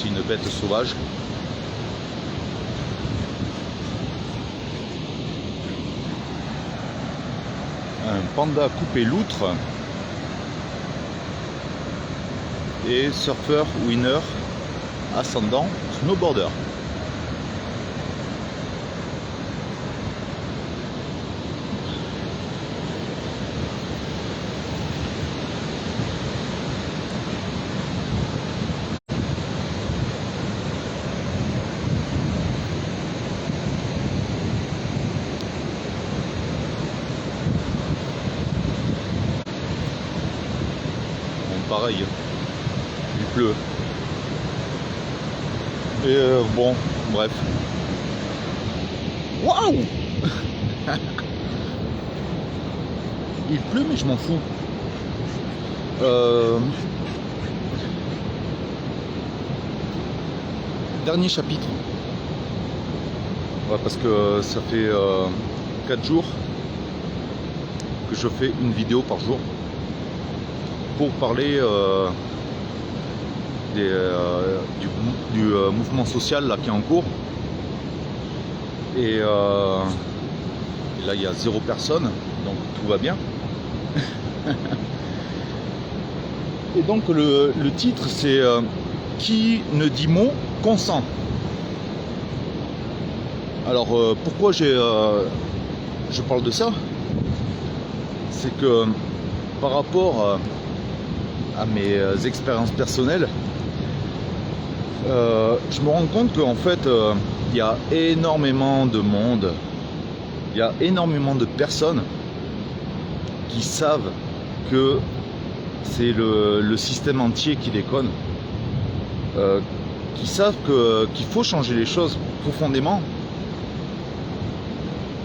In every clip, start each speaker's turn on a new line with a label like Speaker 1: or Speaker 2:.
Speaker 1: c'est une bête sauvage. Un panda coupé loutre et surfeur winner ascendant snowboarder. Pareil, il pleut. Et bon, bref. Waouh. Il pleut, mais je m'en fous. Dernier chapitre. Ouais, parce que ça fait 4 jours que je fais une vidéo par jour pour parler du mouvement social là, qui est en cours. Et là il y a 0 personne, donc tout va bien. Et donc le titre c'est qui ne dit mot consent. Alors pourquoi je parle de ça, c'est que par rapport à mes expériences personnelles, je me rends compte qu'en fait il y a énormément de monde, il y a énormément de personnes qui savent que c'est le système entier qui déconne, qui savent qu'il faut changer les choses profondément,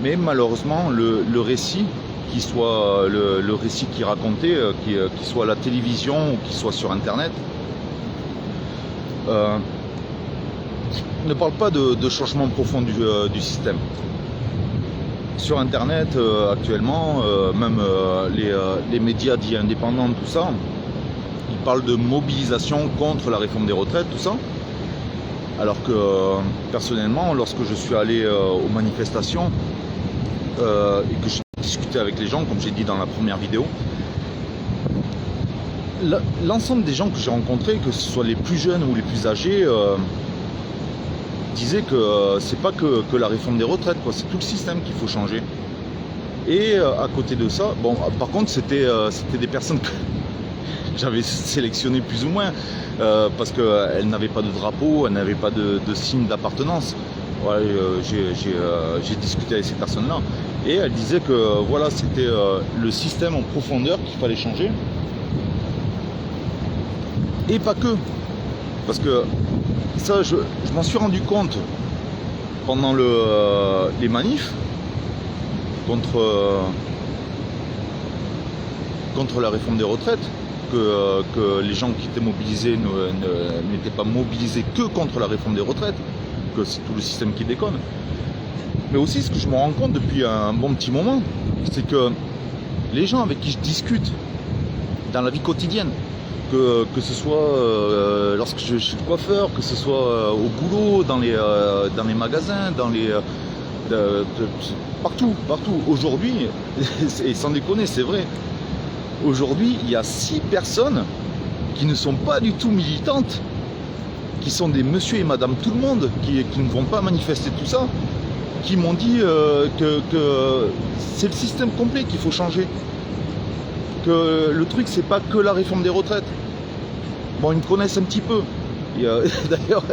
Speaker 1: mais malheureusement le récit, qu'il soit le récit qui est raconté, qu'il soit à la télévision ou qu'il soit sur internet, ne parle pas de changement profond du système. Sur internet actuellement, même les médias dits indépendants, tout ça, ils parlent de mobilisation contre la réforme des retraites, tout ça. Alors que personnellement, lorsque je suis allé aux manifestations et que j'ai discuté avec les gens, comme j'ai dit dans la première vidéo, l'ensemble des gens que j'ai rencontrés, que ce soit les plus jeunes ou les plus âgés, disaient que c'est pas que la réforme des retraites, quoi, c'est tout le système qu'il faut changer. Et à côté de ça, bon, par contre, c'était des personnes que j'avais sélectionnées plus ou moins, parce qu'elles n'avaient pas de drapeau, elles n'avaient pas de signe d'appartenance. Ouais, j'ai discuté avec ces personnes-là, et elles disaient que voilà, c'était le système en profondeur qu'il fallait changer. Et pas que, parce que ça, je m'en suis rendu compte pendant les manifs contre la réforme des retraites, que les gens qui étaient mobilisés n'étaient pas mobilisés que contre la réforme des retraites, que c'est tout le système qui déconne. Mais aussi, ce que je me rends compte depuis un bon petit moment, c'est que les gens avec qui je discute dans la vie quotidienne, que ce soit lorsque je suis coiffeur, que ce soit au boulot, dans les magasins, partout. Aujourd'hui, et sans déconner, c'est vrai, aujourd'hui, il y a 6 personnes qui ne sont pas du tout militantes, qui sont des monsieur et madame tout le monde, qui ne vont pas manifester tout ça, qui m'ont dit que c'est le système complet qu'il faut changer. Que le truc, c'est pas que la réforme des retraites. Bon, ils me connaissent un petit peu. D'ailleurs,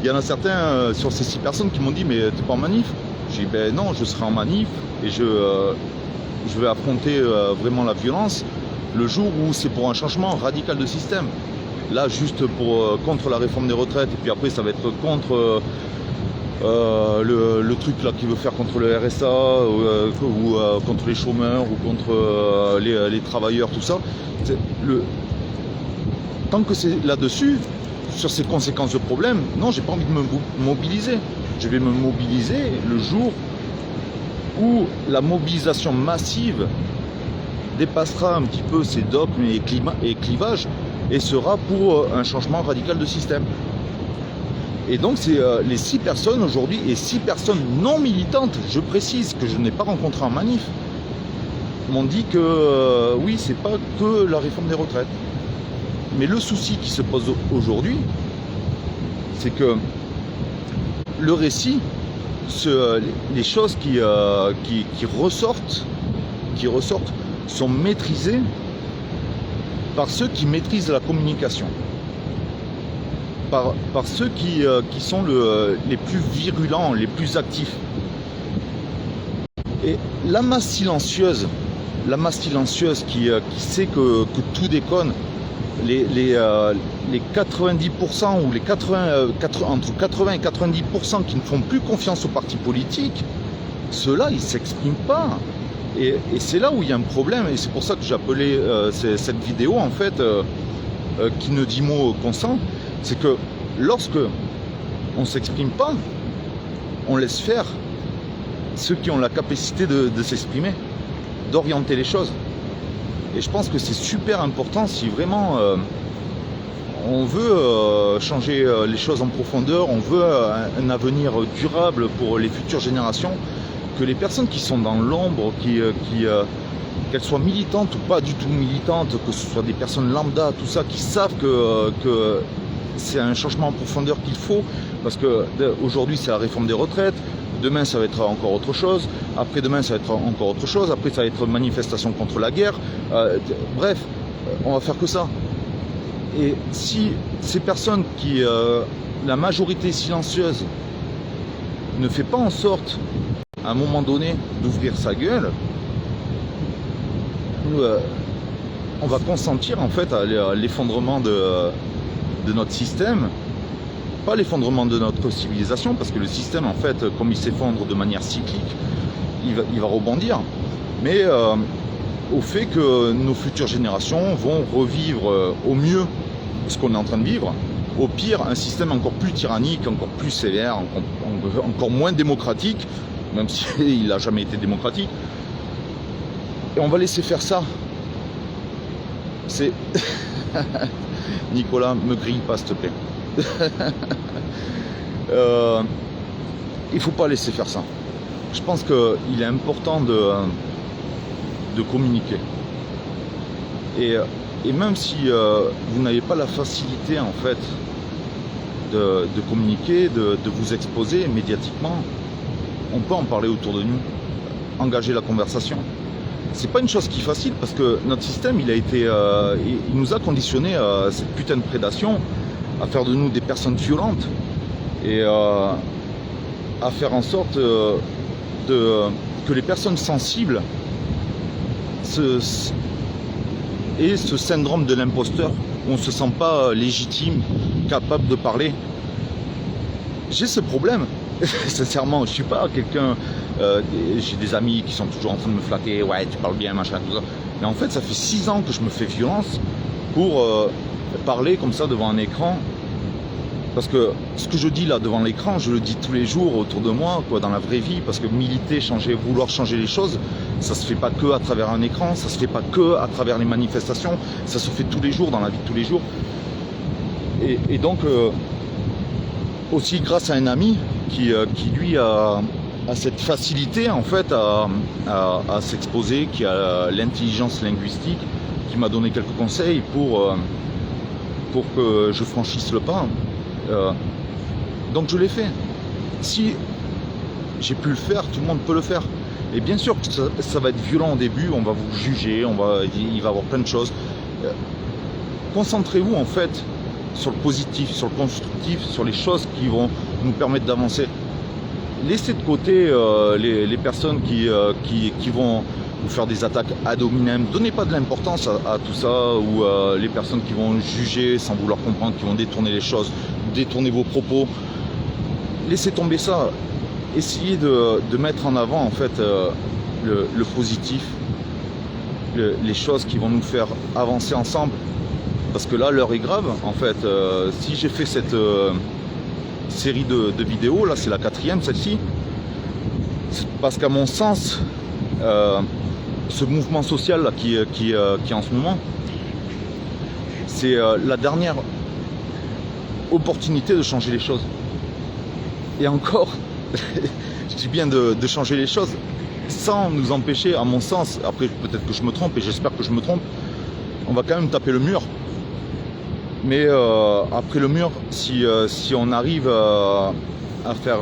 Speaker 1: il y en a certains sur ces 6 personnes qui m'ont dit, mais t'es pas en manif? J'ai dit, ben non, je serai en manif et je vais affronter vraiment la violence le jour où c'est pour un changement radical de système. Là, juste contre la réforme des retraites, et puis après, ça va être contre le truc là qu'il veut faire contre le RSA, ou contre les chômeurs, ou contre les travailleurs, tout ça. Tant que c'est là-dessus, sur ces conséquences de problème, non, j'ai pas envie de me mobiliser. Je vais me mobiliser le jour où la mobilisation massive dépassera un petit peu ces dogmes et clivages et sera pour un changement radical de système. Et donc c'est les 6 personnes aujourd'hui, et 6 personnes non militantes, je précise, que je n'ai pas rencontrées en manif, m'ont dit que oui, c'est pas que la réforme des retraites. Mais le souci qui se pose aujourd'hui, c'est que le récit, les choses qui ressortent sont maîtrisées par ceux qui maîtrisent la communication, par ceux qui sont les plus virulents, les plus actifs. Et la masse silencieuse qui sait que tout déconne, les 90% ou les entre 80 et 90% qui ne font plus confiance aux partis politiques, ceux-là, ils ne s'expriment pas. Et c'est là où il y a un problème, et c'est pour ça que j'ai appelé cette vidéo, en fait, qui ne dit mot consent, c'est que lorsque on ne s'exprime pas, on laisse faire ceux qui ont la capacité de s'exprimer, d'orienter les choses. Et je pense que c'est super important si vraiment on veut changer les choses en profondeur, on veut un avenir durable pour les futures générations, que les personnes qui sont dans l'ombre, qu'elles soient militantes ou pas du tout militantes, que ce soit des personnes lambda, tout ça, qui savent que c'est un changement en profondeur qu'il faut, parce que aujourd'hui c'est la réforme des retraites, demain ça va être encore autre chose, après demain ça va être encore autre chose, après ça va être manifestation contre la guerre, bref, on va faire que ça. Et si ces personnes qui, la majorité silencieuse, ne fait pas en sorte à un moment donné d'ouvrir sa gueule, on va consentir en fait à l'effondrement de notre système, pas l'effondrement de notre civilisation, parce que le système en fait, comme il s'effondre de manière cyclique, il va rebondir, mais au fait que nos futures générations vont revivre au mieux ce qu'on est en train de vivre, au pire un système encore plus tyrannique, encore plus sévère, encore moins démocratique, même s'il n'a jamais été démocratique. Et on va laisser faire ça. C'est... Nicolas, me grille pas s'il te plaît. Il faut pas laisser faire ça. Je pense qu'il est important de communiquer. Et même si vous n'avez pas la facilité en fait de communiquer, de vous exposer médiatiquement, on peut en parler autour de nous, engager la conversation. C'est pas une chose qui est facile parce que notre système, il nous a conditionnés à cette putain de prédation, à faire de nous des personnes violentes et à faire en sorte que les personnes sensibles aient ce syndrome de l'imposteur où on ne se sent pas légitime, capable de parler. J'ai ce problème. Sincèrement, je suis pas quelqu'un. J'ai des amis qui sont toujours en train de me flatter. Ouais, tu parles bien, machin, tout ça. Mais en fait, ça fait 6 ans que je me fais violence pour parler comme ça devant un écran. Parce que ce que je dis là devant l'écran, je le dis tous les jours autour de moi, quoi, dans la vraie vie. Parce que militer, vouloir changer les choses, ça se fait pas que à travers un écran, ça se fait pas que à travers les manifestations, ça se fait tous les jours, dans la vie de tous les jours. Et donc, aussi grâce à un ami qui lui a cette facilité en fait à s'exposer, qui a l'intelligence linguistique, qui m'a donné quelques conseils pour que je franchisse le pas. Donc je l'ai fait. Si j'ai pu le faire, tout le monde peut le faire. Et bien sûr que ça va être violent au début, on va vous juger, il va y avoir plein de choses. Concentrez-vous en fait sur le positif, sur le constructif, sur les choses qui vont nous permettre d'avancer. Laissez de côté les personnes qui vont vous faire des attaques ad hominem. Donnez pas de l'importance à tout ça, ou les personnes qui vont juger sans vouloir comprendre, qui vont détourner les choses, détourner vos propos. Laissez tomber ça. Essayez de mettre en avant en fait le positif, les choses qui vont nous faire avancer ensemble. Parce que là, l'heure est grave. En fait, si j'ai fait cette série de vidéos, là c'est la 4e, celle-ci, c'est parce qu'à mon sens, ce mouvement social là, qui est en ce moment, c'est la dernière opportunité de changer les choses. Et encore, je dis bien de changer les choses sans nous empêcher, à mon sens, après peut-être que je me trompe et j'espère que je me trompe, on va quand même taper le mur. Mais après le mur, si on arrive à faire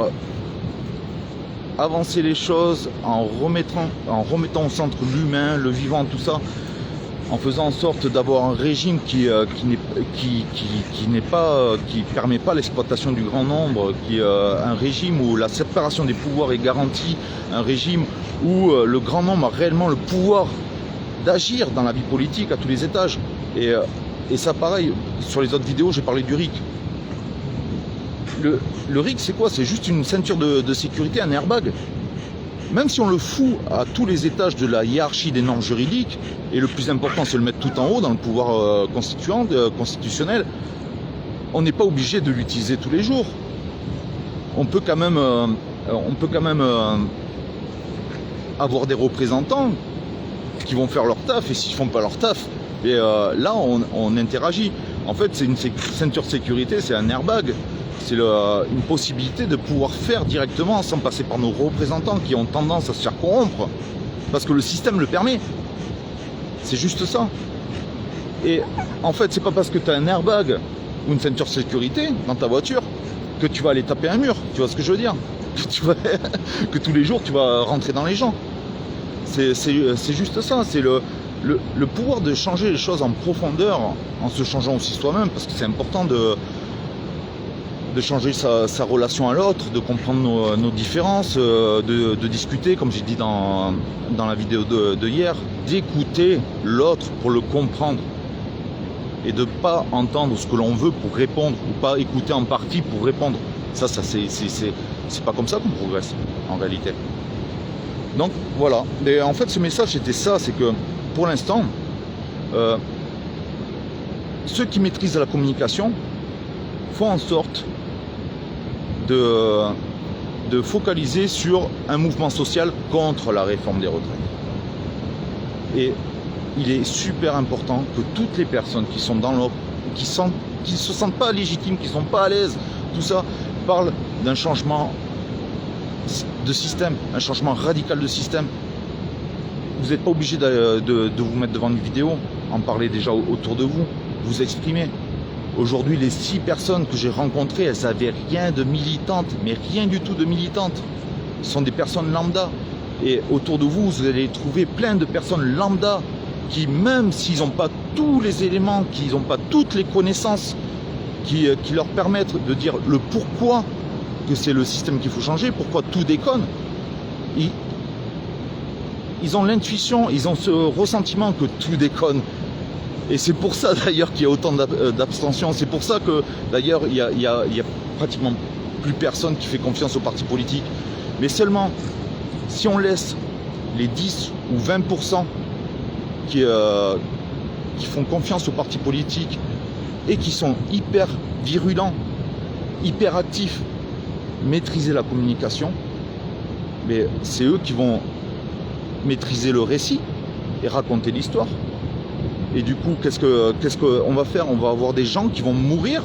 Speaker 1: avancer les choses en remettant au centre l'humain, le vivant, tout ça, en faisant en sorte d'avoir un régime qui permet pas l'exploitation du grand nombre, un régime où la séparation des pouvoirs est garantie, un régime où le grand nombre a réellement le pouvoir d'agir dans la vie politique à tous les étages. Et ça, pareil, sur les autres vidéos, j'ai parlé du RIC. Le RIC, c'est quoi? C'est juste une ceinture de sécurité, un airbag. Même si on le fout à tous les étages de la hiérarchie des normes juridiques, et le plus important, c'est de le mettre tout en haut dans le pouvoir constitutionnel, on n'est pas obligé de l'utiliser tous les jours. On peut quand même, avoir des représentants qui vont faire leur taf, et s'ils font pas leur taf, et là on interagit. En fait, c'est une ceinture de sécurité, c'est un airbag. C'est une possibilité de pouvoir faire directement sans passer par nos représentants qui ont tendance à se faire corrompre parce que le système le permet. C'est juste ça. Et en fait, c'est pas parce que tu as un airbag ou une ceinture de sécurité dans ta voiture que tu vas aller taper un mur. Tu vois ce que je veux dire? Que tous les jours tu vas rentrer dans les gens. C'est juste ça. C'est le pouvoir de changer les choses en profondeur en se changeant aussi soi-même, parce que c'est important de changer sa relation à l'autre, de comprendre nos différences, de discuter, comme j'ai dit dans la vidéo de hier, d'écouter l'autre pour le comprendre et de ne pas entendre ce que l'on veut pour répondre, ou pas écouter en partie pour répondre. Ça c'est pas comme ça qu'on progresse en réalité. Donc voilà, et en fait ce message c'était ça, c'est que pour l'instant, ceux qui maîtrisent la communication font en sorte de focaliser sur un mouvement social contre la réforme des retraites. Et il est super important que toutes les personnes qui sont dans l'ordre, qui ne se sentent pas légitimes, qui ne sont pas à l'aise, tout ça, parlent d'un changement de système, un changement radical de système. Vous n'êtes pas obligé de vous mettre devant une vidéo, en parler déjà autour de vous, vous exprimer. Aujourd'hui, les 6 personnes que j'ai rencontrées, elles n'avaient rien de militante, mais rien du tout de militante. Ce sont des personnes lambda. Et autour de vous, vous allez trouver plein de personnes lambda qui, même s'ils n'ont pas tous les éléments, qu'ils n'ont pas toutes les connaissances qui leur permettent de dire le pourquoi que c'est le système qu'il faut changer, pourquoi tout déconne, ils ont l'intuition, ils ont ce ressentiment que tout déconne. Et c'est pour ça d'ailleurs qu'il y a autant d'abstention. C'est pour ça que d'ailleurs il y a pratiquement plus personne qui fait confiance aux partis politiques. Mais seulement si on laisse les 10 ou 20% qui font confiance aux partis politiques et qui sont hyper virulents, hyper actifs, maîtriser la communication, mais c'est eux qui vont maîtriser le récit et raconter l'histoire. Et du coup, qu'est-ce qu'on va faire? On va avoir des gens qui vont mourir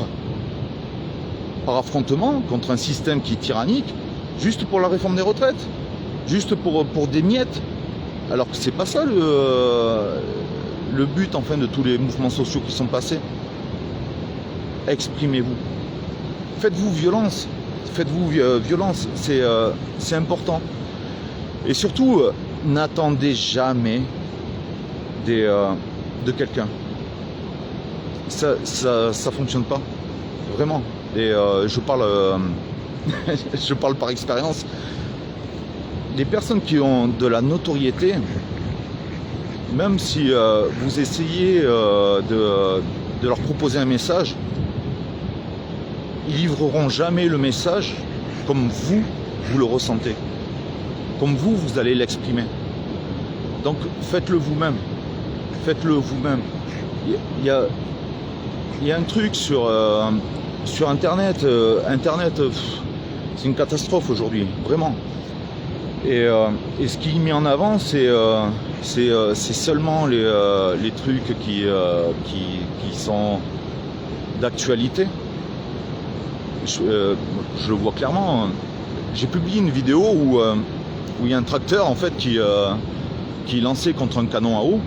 Speaker 1: par affrontement contre un système qui est tyrannique, juste pour la réforme des retraites, juste pour des miettes. Alors que c'est pas ça le but enfin de tous les mouvements sociaux qui sont passés. Exprimez-vous. Faites-vous violence. Faites-vous violence. C'est important. Et surtout, n'attendez jamais de quelqu'un. Ça fonctionne pas. Vraiment. Et je parle par expérience. Les personnes qui ont de la notoriété, même si vous essayez de leur proposer un message, ils livreront jamais le message comme vous le ressentez, comme vous allez l'exprimer. Donc faites-le vous-même. Faites-le vous-même. Il y a un truc sur Internet. Internet, c'est une catastrophe aujourd'hui, vraiment. Et ce qui est mis en avant, c'est seulement les trucs qui sont d'actualité. je le vois clairement. J'ai publié une vidéo où il y a un tracteur en fait qui est lancé contre un canon à eau.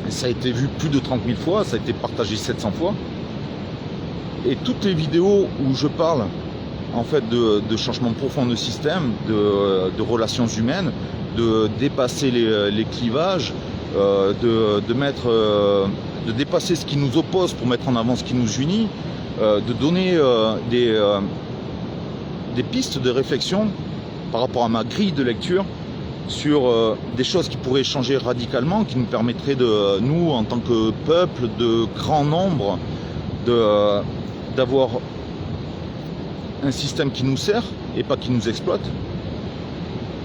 Speaker 1: Et ça a été vu plus de 30 000 fois, ça a été partagé 700 fois. Et toutes les vidéos où je parle en fait de changement profond de système, de relations humaines, de dépasser les clivages, de dépasser ce qui nous oppose pour mettre en avant ce qui nous unit, de donner des pistes de réflexion par rapport à ma grille de lecture sur des choses qui pourraient changer radicalement, qui nous permettraient de nous, en tant que peuple de grand nombre, d'avoir un système qui nous sert et pas qui nous exploite.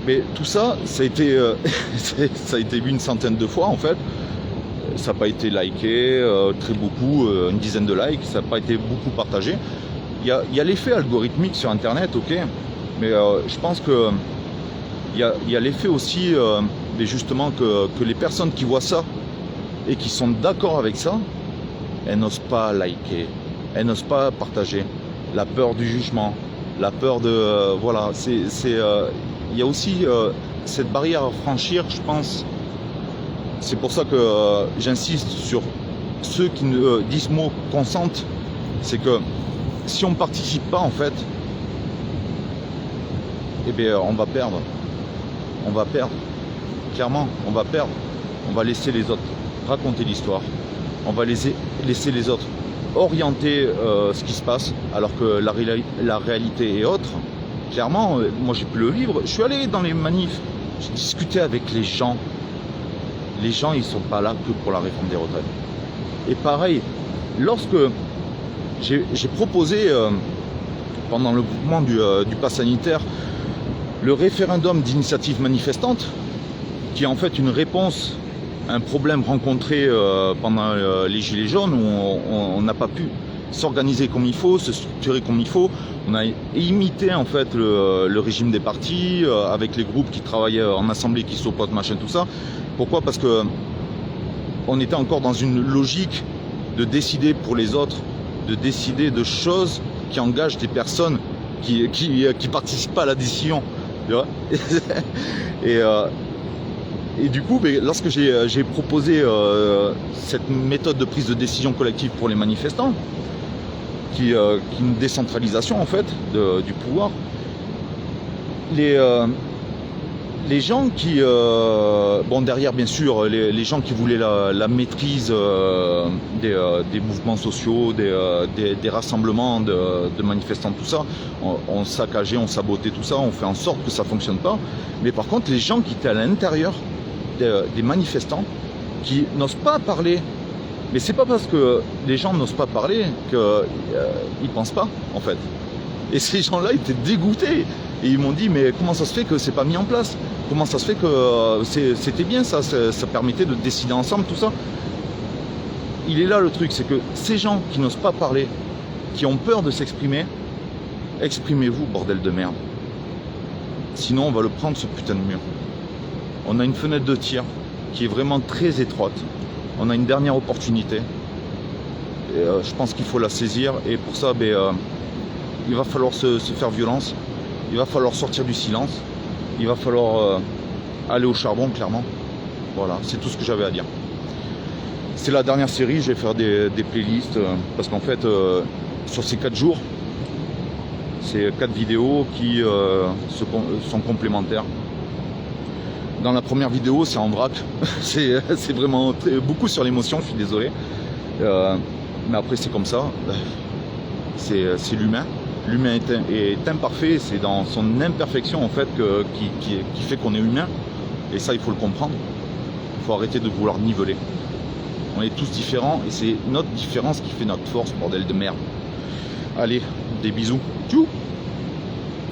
Speaker 1: Mais tout ça, ça a été vu une centaine de fois en fait. Ça n'a pas été liké, très beaucoup, une dizaine de likes, ça n'a pas été beaucoup partagé. Il y a l'effet algorithmique sur internet, ok, mais je pense que il y a l'effet aussi, mais justement que les personnes qui voient ça et qui sont d'accord avec ça, elles n'osent pas liker, elles n'osent pas partager. La peur du jugement, la peur de voilà, il y a aussi cette barrière à franchir, je pense. C'est pour ça que j'insiste sur ceux qui disent mot consentent. C'est que si on ne participe pas en fait, eh bien on va perdre. On va perdre. Clairement, on va perdre. On va laisser les autres raconter l'histoire. On va laisser les autres orienter ce qui se passe, alors que la réalité est autre. Clairement, moi j'ai pu le vivre. Je suis allé dans les manifs, j'ai discuté avec les gens. Les gens, ils ne sont pas là que pour la réforme des retraites. Et pareil, lorsque j'ai proposé, pendant le mouvement du pass sanitaire, le référendum d'initiative manifestante, qui est en fait une réponse à un problème rencontré pendant les Gilets jaunes, où on n'a pas pu s'organiser comme il faut, se structurer comme il faut. On a imité en fait le régime des partis, avec les groupes qui travaillaient en assemblée, qui s'opposent, machin, tout ça. Pourquoi ? Parce que on était encore dans une logique de décider pour les autres, de décider de choses qui engagent des personnes qui participent pas à la décision. Tu vois. Et du coup, lorsque j'ai proposé cette méthode de prise de décision collective pour les manifestants, qui est une décentralisation en fait du pouvoir, les gens qui, bon derrière bien sûr, les gens qui voulaient la maîtrise des mouvements sociaux, des rassemblements de manifestants, tout ça, on saccagé, on saboté tout ça, on fait en sorte que ça ne fonctionne pas. Mais par contre, les gens qui étaient à l'intérieur des manifestants, qui n'osent pas parler, mais c'est pas parce que les gens n'osent pas parler qu'ils pensent pas en fait. Et ces gens-là étaient dégoûtés. Et ils m'ont dit, mais comment ça se fait que c'est pas mis en place? Comment ça se fait que c'était bien ça permettait de décider ensemble, tout ça. Il est là le truc, c'est que ces gens qui n'osent pas parler, qui ont peur de s'exprimer, exprimez-vous, bordel de merde. Sinon, on va le prendre, ce putain de mur. On a une fenêtre de tir qui est vraiment très étroite. On a une dernière opportunité. Et, je pense qu'il faut la saisir. Et pour ça, il va falloir se faire violence. Il va falloir sortir du silence. Il va falloir aller au charbon, clairement. Voilà, c'est tout ce que j'avais à dire. C'est la dernière série, je vais faire des playlists. Parce qu'en fait, sur ces 4 jours, c'est 4 vidéos qui sont complémentaires. Dans la première vidéo, c'est en vrac. c'est vraiment beaucoup sur l'émotion, je suis désolé. Mais après, c'est comme ça. C'est l'humain. L'humain est imparfait, c'est dans son imperfection en fait qui fait qu'on est humain. Et ça, il faut le comprendre. Il faut arrêter de vouloir niveler. On est tous différents et c'est notre différence qui fait notre force, bordel de merde. Allez, des bisous. Tchou.